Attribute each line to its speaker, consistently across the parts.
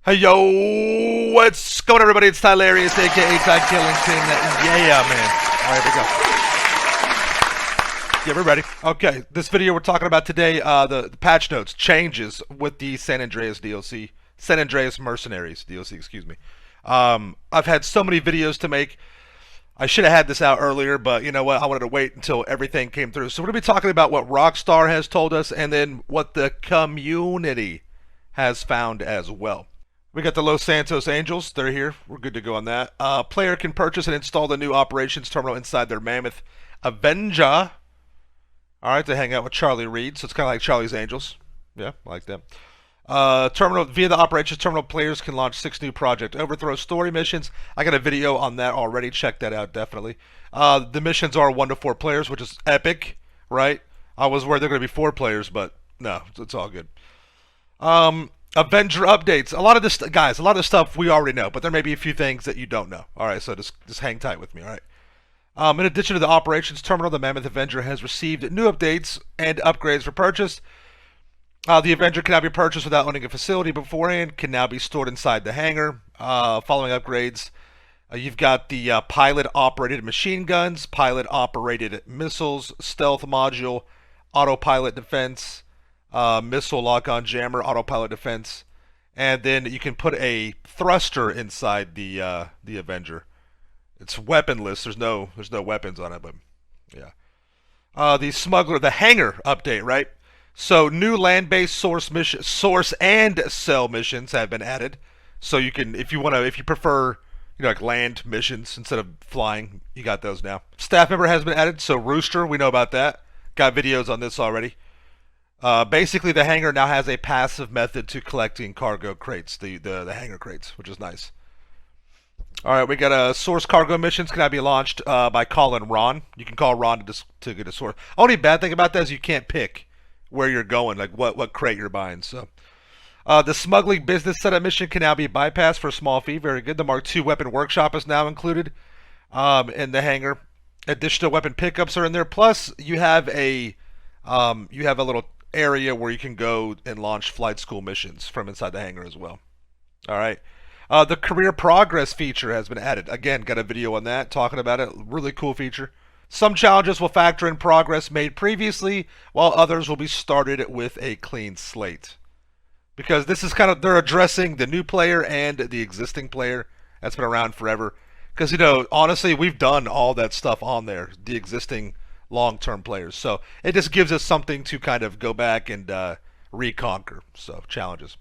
Speaker 1: Hey yo, what's going on, everybody? It's Tylarious, aka Ty Killington. Yeah, man. Alright, here we go. Yeah, we're ready. Okay, this video we're talking about today, the patch notes, changes with the San Andreas DLC. San Andreas Mercenaries DLC, excuse me. I've had so many videos to make. I should have had this out earlier, but you know what? I wanted to wait until everything came through. So we're going to be talking about what Rockstar has told us and then what the community has found as well. We got the Los Santos Angels. They're here. We're good to go on that. Player can purchase and install the new operations terminal inside their Mammoth Avenger. Alright, to hang out with Charlie Reed. So it's kind of like Charlie's Angels. Yeah, I like that. Terminal via the operations terminal, players can launch 6 new Project Overthrow story missions. I got a video on that already. Check that out, definitely. The missions are 1 to 4 players, which is epic, right? I was worried they're going to be 4 players, but no, it's all good. Avenger updates. A lot of this, guys, a lot of this stuff we already know, but there may be a few things that you don't know. All right, so just hang tight with me, all right? In addition to the operations terminal, the Mammoth Avenger has received new updates and upgrades for purchase. The Avenger can now be purchased without owning a facility beforehand, can now be stored inside the hangar. Following upgrades, you've got the pilot-operated machine guns, pilot-operated missiles, stealth module, autopilot defense, missile lock-on jammer, autopilot defense, and then you can put a thruster inside the Avenger. It's weaponless. There's no weapons on it, but yeah. The smuggler, the hangar update, right? So new land-based source and cell missions have been added. So you can, if you prefer, like land missions instead of flying, you got those now. Staff member has been added. So Rooster, we know about that. Got videos on this already. Basically, the hangar now has a passive method to collecting cargo crates, the hangar crates, which is nice. All right, we got source cargo missions can now be launched by calling Ron. You can call Ron to get a source. Only bad thing about that is you can't pick where you're going, like what crate you're buying. So, the smuggling business setup mission can now be bypassed for a small fee. Very good. The Mark II weapon workshop is now included in the hangar. Additional weapon pickups are in there. Plus, you have a little area where you can go and launch flight school missions from inside the hangar as well. All right. The career progress feature has been added. Again, got a video on that talking about it. Really cool feature. Some challenges will factor in progress made previously, while others will be started with a clean slate. Because this is they're addressing the new player and the existing player that's been around forever. Because, honestly, we've done all that stuff on there, the existing long-term players. So it just gives us something to kind of go back and reconquer. So challenges.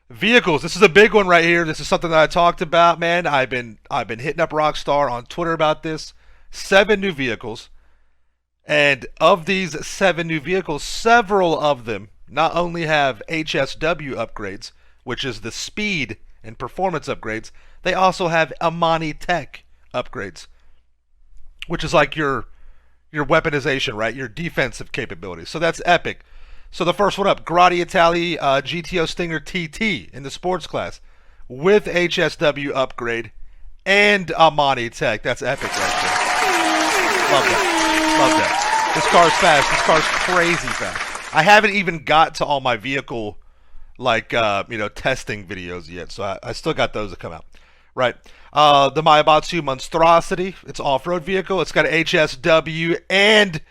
Speaker 1: Vehicles. This is a big one right here. This is something that I talked about, man. I've been hitting up Rockstar on Twitter about this. 7 new vehicles. And of these 7 new vehicles, several of them not only have HSW upgrades, which is the speed and performance upgrades, they also have Amani Tech upgrades, which is like your weaponization, right? Your defensive capabilities. So that's epic. So the first one up, Grotti Itali GTO Stinger TT in the sports class with HSW upgrade and Amani Tech. That's epic right there. Love that. This car's fast. This car's crazy fast. I haven't even got to all my vehicle, testing videos yet. So I still got those to come out. Right. The Mayabatsu Monstrosity. It's off-road vehicle. It's got HSW and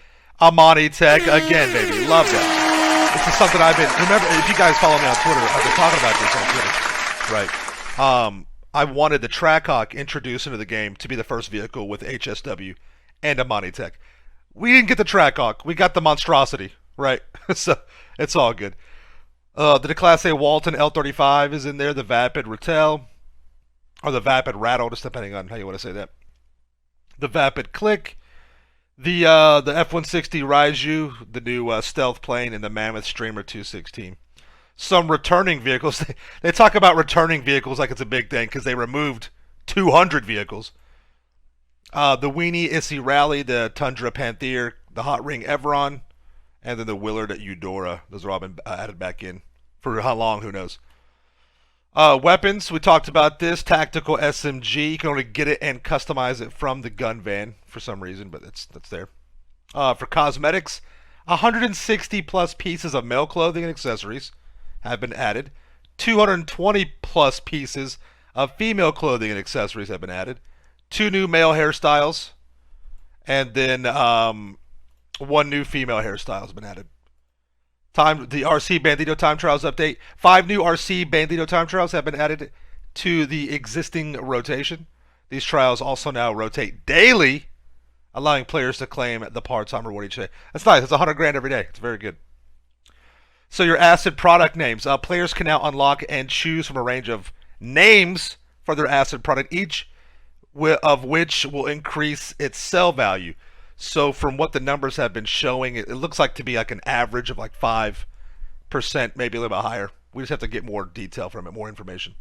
Speaker 1: Amani Tech. Again, baby. Love that. This is something remember, if you guys follow me on Twitter, I've been talking about this on Twitter. Right. I wanted the Trackhawk introduced into the game to be the first vehicle with HSW and Amani Tech. We didn't get the Trackhawk. We got the Monstrosity. Right. So it's all good. The Class A Walton L35 is in there. The Vapid Rattel. Or the Vapid Rattle, just depending on how you want to say that. The Vapid Click. The F-160 Raiju, the new stealth plane, and the Mammoth Streamer 216. Some returning vehicles. They talk about returning vehicles like it's a big thing because they removed 200 vehicles. The Weenie Issy Rally, the Tundra Panther, the Hot Ring Everon, and then the Willard at Eudora. Those are all been added back in. For how long, who knows. Weapons, we talked about this. Tactical SMG, you can only get it and customize it from the gun van for some reason, but that's there. For cosmetics, 160 plus pieces of male clothing and accessories have been added. 220 plus pieces of female clothing and accessories have been added. 2 new male hairstyles, and then 1 new female hairstyle has been added. The RC Bandito time trials update. 5 new RC Bandito time trials have been added to the existing rotation. These trials also now rotate daily, allowing players to claim the part-time reward each day. That's nice. It's 100 grand every day. It's very good. So your acid product names. Players can now unlock and choose from a range of names for their acid product, each of which will increase its sell value. So from what the numbers have been showing, it looks like to be like an average of like 5%, maybe a little bit higher. We just have to get more detail from it, more information.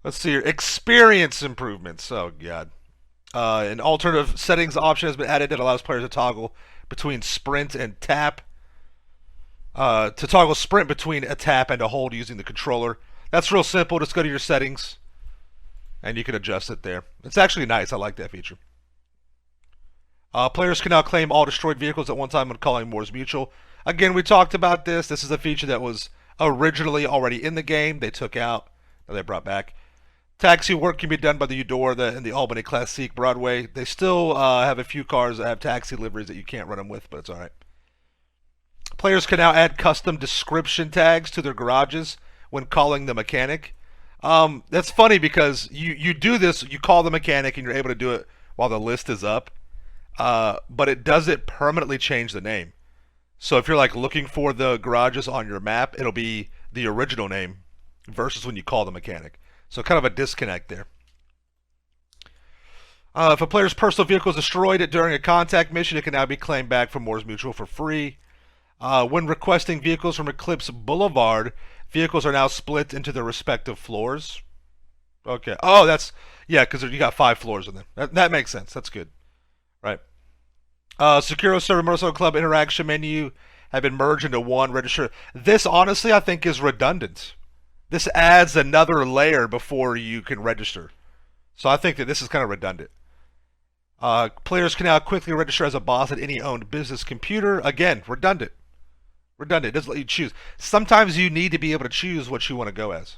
Speaker 1: Let's see here. Experience improvements. Oh, God. An alternative settings option has been added that allows players to toggle between sprint and tap. To toggle sprint between a tap and a hold using the controller. That's real simple. Just go to your settings, and you can adjust it there. It's actually nice. I like that feature. Players can now claim all destroyed vehicles at one time when calling Mors Mutual. Again, we talked about this. This is a feature that was originally already in the game. They took out, or they brought back. Taxi work can be done by the Eudora and the Albany Classique Broadway. They still have a few cars that have taxi liveries that you can't run them with, but it's alright. Players can now add custom description tags to their garages when calling the mechanic. That's funny because you do this, you call the mechanic and you're able to do it while the list is up. But it doesn't permanently change the name. So if you're like looking for the garages on your map, it'll be the original name versus when you call the mechanic. So kind of a disconnect there. If a player's personal vehicle is destroyed during a contact mission, it can now be claimed back from Mors Mutual for free. When requesting vehicles from Eclipse Boulevard, vehicles are now split into their respective floors. Okay. Oh, that's, yeah, because you got 5 floors in there. That makes sense. That's good. Right. Securo Server Motorcycle Club interaction menu have been merged into one register. This, honestly, I think is redundant. This adds another layer before you can register. So I think that this is kind of redundant. Players can now quickly register as a boss at any owned business computer. Again, redundant. Redundant. It doesn't let you choose. Sometimes you need to be able to choose what you want to go as.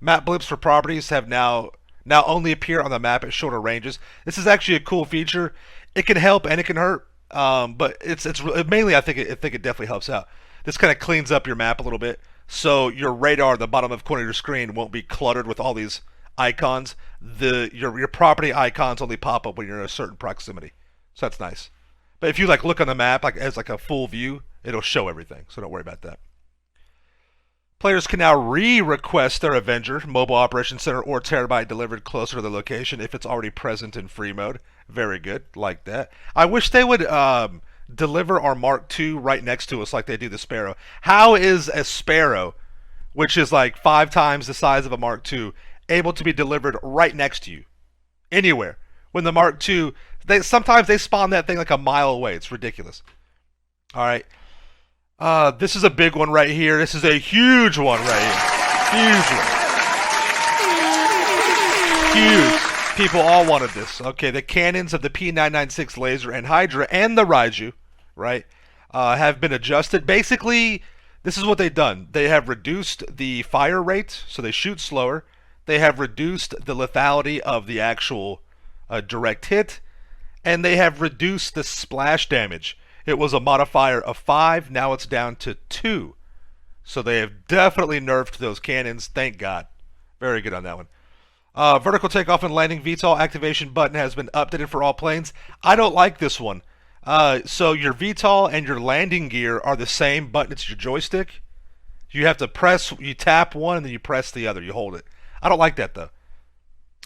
Speaker 1: Map blips for properties have now only appear on the map at shorter ranges. This is actually a cool feature. It can help and it can hurt, but it's mainly I think it definitely helps out. This kind of cleans up your map a little bit, so your radar, the bottom of corner of your screen, won't be cluttered with all these icons. Your property icons only pop up when you're in a certain proximity, so that's nice. But if you like look on the map like as like a full view, it'll show everything, so don't worry about that. Players can now re-request their Avenger, Mobile Operations Center, or Terabyte delivered closer to the location if it's already present in free mode. Very good, like that. I wish they would deliver our Mark II right next to us like they do the Sparrow. How is a Sparrow, which is like 5 times the size of a Mark II, able to be delivered right next to you? Anywhere. When the Mark II, sometimes they spawn that thing like a mile away. It's ridiculous. Alright. This is a big one right here. This is a huge one right here. Huge one. Huge. People all wanted this. Okay, the cannons of the P996 laser and Hydra and the Raiju, right, have been adjusted. Basically, this is what they've done. They have reduced the fire rate, so they shoot slower. They have reduced the lethality of the actual direct hit, and they have reduced the splash damage. It was a modifier of 5, now it's down to 2. So they have definitely nerfed those cannons, thank God. Very good on that one. Vertical takeoff and landing VTOL activation button has been updated for all planes. I don't like this one. So your VTOL and your landing gear are the same button, it's your joystick. You have to press, you tap one and then you press the other, you hold it. I don't like that though.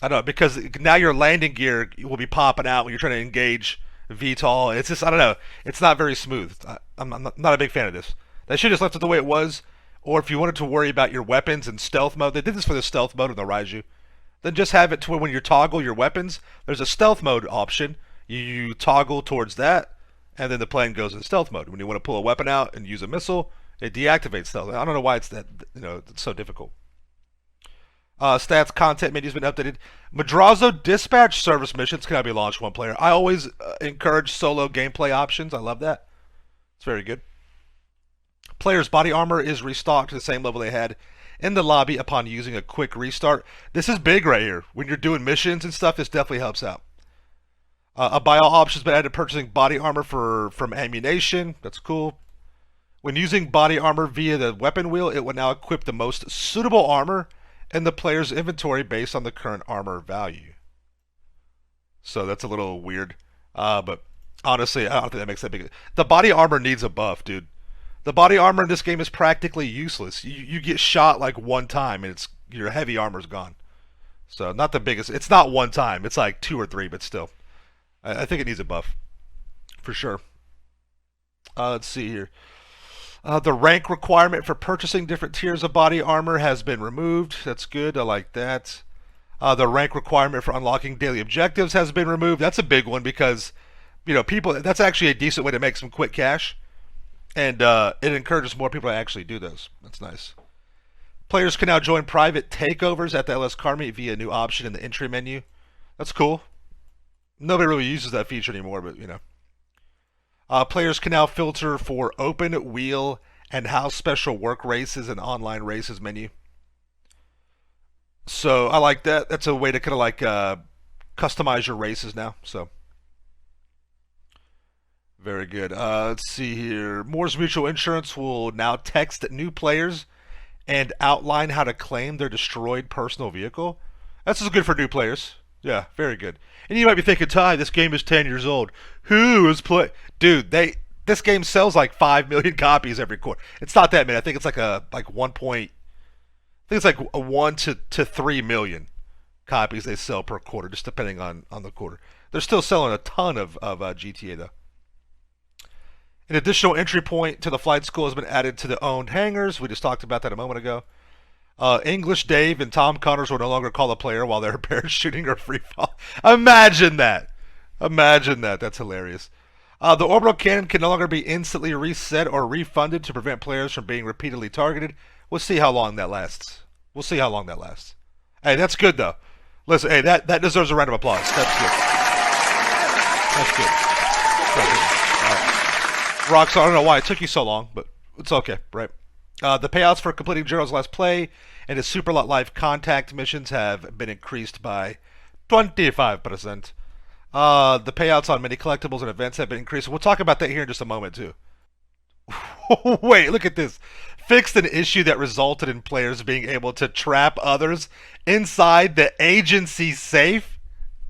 Speaker 1: I don't know, because now your landing gear will be popping out when you're trying to engage VTOL. It's just, I don't know, it's not very smooth. I'm not a big fan of this. They should have just left it the way it was, or if you wanted to worry about your weapons in stealth mode, they did this for the stealth mode in the Raiju, then just have it to where when you toggle your weapons, there's a stealth mode option, you toggle towards that, and then the plane goes in stealth mode. When you want to pull a weapon out and use a missile, it deactivates stealth. I don't know why it's that, it's so difficult. Stats content menu has been updated. Madrazo dispatch service missions can now be launched one player. I always encourage solo gameplay options. I love that. It's very good. Players' body armor is restocked to the same level they had in the lobby upon using a quick restart. This is big right here. When you're doing missions and stuff, this definitely helps out. A buy all option has been added to purchasing body armor from ammunition. That's cool. When using body armor via the weapon wheel, it will now equip the most suitable armor in the player's inventory based on the current armor value. So that's a little weird. But honestly, I don't think that makes that big. The body armor needs a buff, dude. The body armor in this game is practically useless. You get shot like one time and your heavy armor's gone. So not the biggest. It's not one time. It's like 2 or 3, but still. I think it needs a buff. For sure. Let's see here. The rank requirement for purchasing different tiers of body armor has been removed. That's good. I like that. The rank requirement for unlocking daily objectives has been removed. That's a big one because, people. That's actually a decent way to make some quick cash, and it encourages more people to actually do those. That's nice. Players can now join private takeovers at the LS Car Meet via a new option in the entry menu. That's cool. Nobody really uses that feature anymore, but players can now filter for open, wheel, and house special work races and online races menu. So I like that. That's a way to kind of like customize your races now. So very good. Let's see here. Moore's Mutual Insurance will now text new players and outline how to claim their destroyed personal vehicle. That's just good for new players. Yeah, very good. And you might be thinking, Ty, this game is 10 years old. Who is play? Dude, this game sells like 5 million copies every quarter. It's not that many. I think it's like a 1 to 3 million copies they sell per quarter, just depending on the quarter. They're still selling a ton of GTA though. An additional entry point to the flight school has been added to the owned hangars. We just talked about that a moment ago. English Dave and Tom Connors will no longer call a player while they're parachuting or free fall. Imagine that. Imagine that. That's hilarious. The Orbital Cannon can no longer be instantly reset or refunded to prevent players from being repeatedly targeted. We'll see how long that lasts. Hey, that's good, though. Listen, hey, that deserves a round of applause. That's good. That's good. Rockstar, I don't know why it took you so long, but it's okay, right? The payouts for completing Gerald's Last Play and his Super Lot Life contact missions have been increased by 25%. The payouts on many collectibles and events have been increased. We'll talk about that here in just a moment, too. Wait, look at this. Fixed an issue that resulted in players being able to trap others inside the agency safe?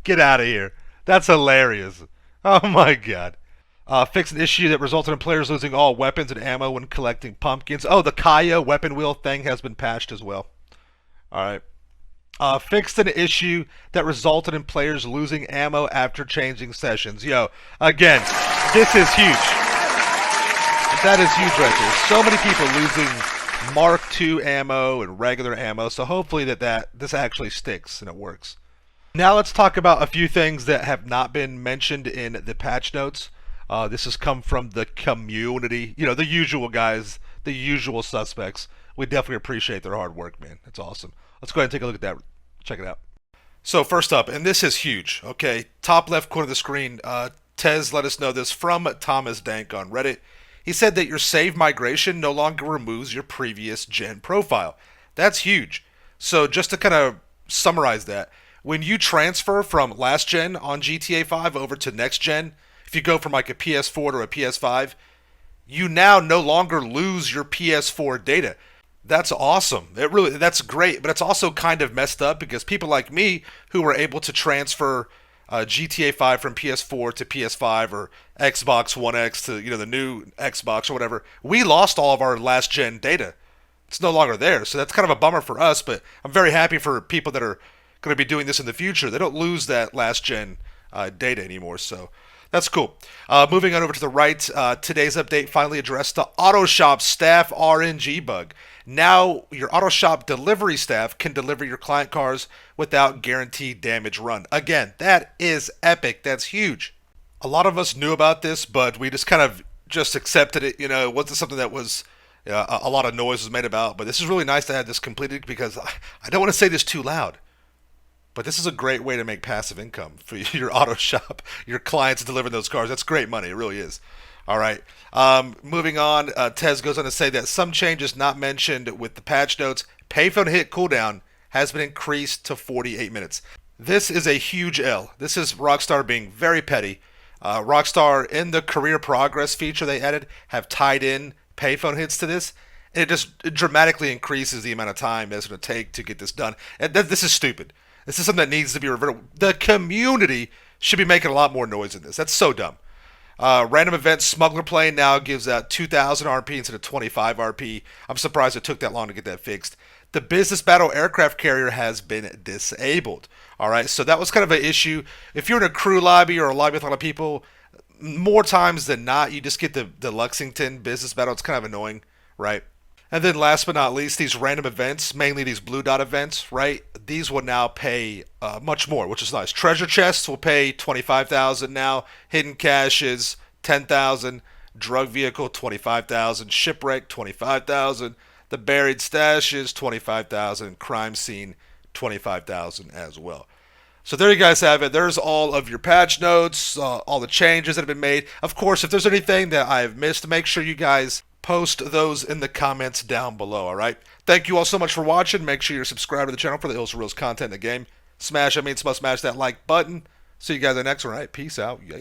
Speaker 1: Get out of here. That's hilarious. Oh, my God. Fix an issue that resulted in players losing all weapons and ammo when collecting pumpkins. Oh, the Kaya weapon wheel thing has been patched as well. Alright. Fixed an issue that resulted in players losing ammo after changing sessions. Yo, again, this is huge. That is huge right there. So many people losing Mark II ammo and regular ammo, so hopefully this actually sticks and it works. Now let's talk about a few things that have not been mentioned in the patch notes. This has come from the community. The usual guys, the usual suspects. We definitely appreciate their hard work, man. It's awesome. Let's go ahead and take a look at that. Check it out. So first up, and this is huge, okay? Top left corner of the screen, Tez let us know this from Thomas Dank on Reddit. He said that your save migration no longer removes your previous gen profile. That's huge. So just to kind of summarize that, when you transfer from last gen on GTA 5 over to next gen, if you go from like a PS4 to a PS5, you now no longer lose your PS4 data. That's awesome. That's great, but it's also kind of messed up because people like me who were able to transfer GTA 5 from PS4 to PS5 or Xbox One X to the new Xbox or whatever, we lost all of our last gen data. It's no longer there, so that's kind of a bummer for us. But I'm very happy for people that are going to be doing this in the future. They don't lose that last gen data anymore. So that's cool. Moving on over to the right, today's update finally addressed the AutoShop staff RNG bug. Now, your AutoShop delivery staff can deliver your client cars without guaranteed damage run. Again, that is epic. That's huge. A lot of us knew about this, but we just kind of accepted it. It wasn't something that was a lot of noise was made about. But this is really nice to have this completed because I don't want to say this too loud. But this is a great way to make passive income for your auto shop, your clients delivering those cars. That's great money. It really is. All right. Moving on, Tez goes on to say that some changes not mentioned with the patch notes. Payphone hit cooldown has been increased to 48 minutes. This is a huge L. This is Rockstar being very petty. Rockstar, in the career progress feature they added, have tied in payphone hits to this. And it dramatically increases the amount of time it's going to take to get this done. And this is stupid. This is something that needs to be reverted. The community should be making a lot more noise in this. That's so dumb. Random event smuggler plane now gives out 2,000 RP instead of 25 RP. I'm surprised it took that long to get that fixed. The business battle aircraft carrier has been disabled. All right, so that was kind of an issue. If you're in a crew lobby or a lobby with a lot of people, more times than not, you just get the Lexington business battle. It's kind of annoying, right? And then last but not least, these random events, mainly these blue dot events, right? These will now pay much more, which is nice. Treasure chests will pay 25,000 now. Hidden caches 10,000. Drug vehicle 25,000. Shipwreck 25,000. The buried stashes 25,000. Crime scene 25,000 as well. So there you guys have it. There's all of your patch notes, all the changes that have been made. Of course, if there's anything that I've missed, make sure you guys post those in the comments down below, alright? Thank you all so much for watching. Make sure you're subscribed to the channel for the Hills for Reels content in the game. Smash that like button. See you guys in the next one, alright? Peace out. Yeah.